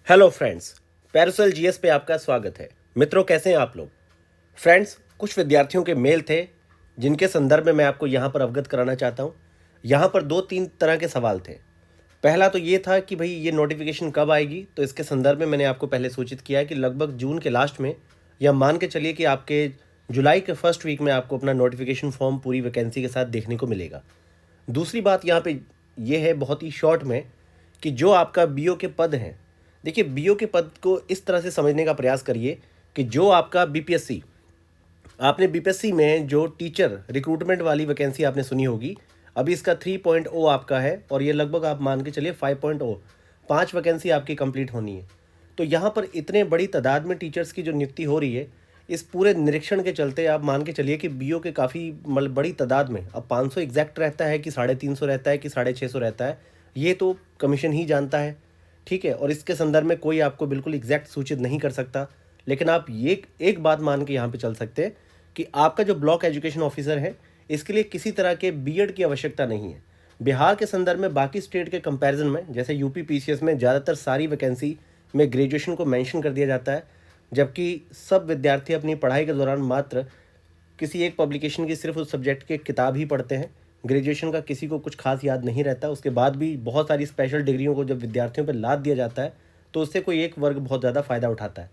Hello friends, parasol GS पे आपका स्वागत है। मित्रों, कैसे हैं आप लोग? फ्रेंड्स, कुछ विद्यार्थियों के मेल थे जिनके संदर्भ में मैं आपको यहाँ पर अवगत कराना चाहता हूँ। यहाँ पर दो तीन तरह के सवाल थे। पहला तो ये था कि भाई ये नोटिफिकेशन कब आएगी, तो इसके संदर्भ में मैंने आपको पहले सूचित किया है कि लगभग जून के लास्ट में, या मान के चलिए कि आपके जुलाई के फर्स्ट वीक में आपको अपना नोटिफिकेशन फॉर्म पूरी वैकेंसी के साथ देखने को मिलेगा। दूसरी बात यहाँ पे ये है बहुत ही शॉर्ट में कि जो आपका बीओ के पद हैं, देखिए बीओ के पद को इस तरह से समझने का प्रयास करिए कि जो आपका बीपीएससी, आपने बीपीएससी में जो टीचर रिक्रूटमेंट वाली वैकेंसी आपने सुनी होगी, अभी इसका 3.0 आपका है और ये लगभग आप मान के चलिए 5.0, 5 वैकेंसी आपकी कंप्लीट होनी है। तो यहाँ पर इतने बड़ी तादाद में टीचर्स की जो नियुक्ति हो रही है, इस पूरे निरीक्षण के चलते आप मान के चलिए कि बीओ के काफ़ी मतलब बड़ी तादाद में, अब 500 एग्जैक्ट रहता है कि 350 रहता है कि 650 रहता है, ये तो कमीशन ही जानता है, ठीक है। और इसके संदर्भ में कोई आपको बिल्कुल एग्जैक्ट सूचित नहीं कर सकता। लेकिन आप ये एक बात मान के यहाँ पे चल सकते हैं कि आपका जो ब्लॉक एजुकेशन ऑफिसर है, इसके लिए किसी तरह के बीएड की आवश्यकता नहीं है। बिहार के संदर्भ में बाकी स्टेट के कंपैरिजन में, जैसे यूपी पीसीएस में ज़्यादातर सारी वैकेंसी में ग्रेजुएशन को मेंशन कर दिया जाता है, जबकि सब विद्यार्थी अपनी पढ़ाई के दौरान मात्र किसी एक पब्लिकेशन की सिर्फ उस सब्जेक्ट के किताब ही पढ़ते हैं। ग्रेजुएशन का किसी को कुछ खास याद नहीं रहता। उसके बाद भी बहुत सारी स्पेशल डिग्रियों को जब विद्यार्थियों पर लाद दिया जाता है, तो उससे कोई एक वर्ग बहुत ज़्यादा फ़ायदा उठाता है।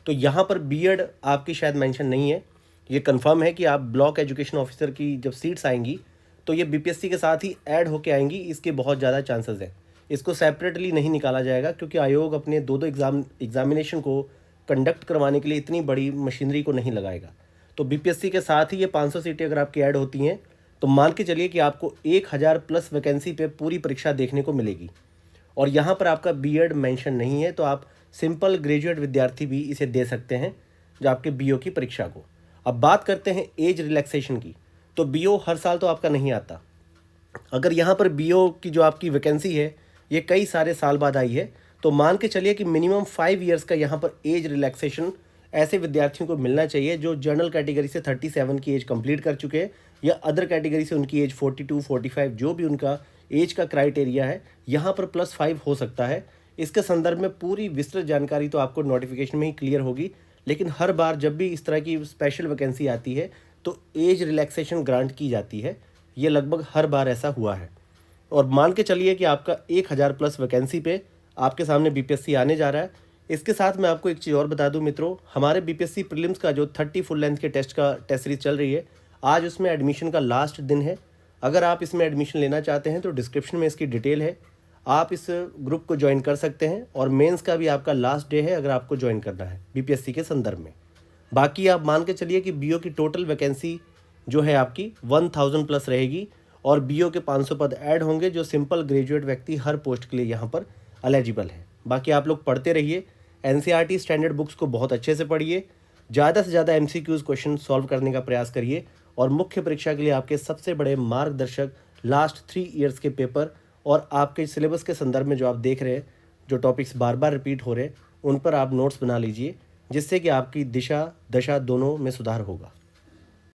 तो यहाँ पर बीएड आपकी शायद मेंशन नहीं है। ये कंफर्म है कि आप ब्लॉक एजुकेशन ऑफिसर की जब सीट्स आएंगी तो ये बीपीएससी के साथ ही ऐड होके आएंगी, इसके बहुत ज़्यादा चांसेस हैं। इसको सेपरेटली नहीं निकाला जाएगा, क्योंकि आयोग अपने दो एग्जामिनेशन को कंडक्ट करवाने के लिए इतनी बड़ी मशीनरी को नहीं लगाएगा। तो बीपीएससी के साथ ही ये 500 सीटें अगर आपकी ऐड होती हैं, तो मान के चलिए कि आपको 1000 प्लस वैकेंसी पे पूरी परीक्षा देखने को मिलेगी। और यहाँ पर आपका बीएड मेंशन नहीं है, तो आप सिंपल ग्रेजुएट विद्यार्थी भी इसे दे सकते हैं जो आपके बीओ की परीक्षा को। अब बात करते हैं एज रिलैक्सेशन की। तो बीओ हर साल तो आपका नहीं आता। अगर यहाँ पर बीओ की जो आपकी वैकेंसी है, ये कई सारे साल बाद आई है, तो मान के चलिए कि मिनिमम 5 ईयर्स का यहाँ पर एज रिलैक्सेशन ऐसे विद्यार्थियों को मिलना चाहिए जो जनरल कैटेगरी से 37 की एज कंप्लीट कर चुके हैं, या अदर कैटेगरी से उनकी एज 42, 45, जो भी उनका एज का क्राइटेरिया है, यहाँ पर +5 हो सकता है। इसके संदर्भ में पूरी विस्तृत जानकारी तो आपको नोटिफिकेशन में ही क्लियर होगी। लेकिन हर बार जब भी इस तरह की स्पेशल वैकेंसी आती है तो एज रिलैक्सेशन ग्रांट की जाती है। ये लगभग हर बार ऐसा हुआ है। और मान के चलिए कि आपका 1000 प्लस वैकेंसी पे आपके सामने बीपीएससी आने जा रहा है। इसके साथ मैं आपको एक चीज़ और बता दूं मित्रों, हमारे बीपीएससी प्रीलिम्स का जो 30 फुल लेंथ के टेस्ट सीरीज चल रही है, आज उसमें एडमिशन का लास्ट दिन है। अगर आप इसमें एडमिशन लेना चाहते हैं तो डिस्क्रिप्शन में इसकी डिटेल है, आप इस ग्रुप को ज्वाइन कर सकते हैं। और मेंस का भी आपका लास्ट डे है अगर आपको ज्वाइन करना है बीपीएससी के संदर्भ में। बाकी आप मान के चलिए कि बीओ की टोटल वैकेंसी जो है आपकी 1000 प्लस रहेगी, और बीओ के 500 पद ऐड होंगे जो सिंपल ग्रेजुएट व्यक्ति हर पोस्ट के लिए यहाँ पर एलिजिबल है। बाकी आप लोग पढ़ते रहिए, एनसीईआरटी स्टैंडर्ड बुक्स को बहुत अच्छे से पढ़िए, ज़्यादा से ज़्यादा एमसीक्यूज क्वेश्चन सॉल्व करने का प्रयास करिए, और मुख्य परीक्षा के लिए आपके सबसे बड़े मार्गदर्शक लास्ट 3 ईयर्स के पेपर और आपके सिलेबस के संदर्भ में जो आप देख रहे हैं, जो टॉपिक्स बार बार रिपीट हो रहे हैं, उन पर आप नोट्स बना लीजिए, जिससे कि आपकी दिशा दशा दोनों में सुधार होगा।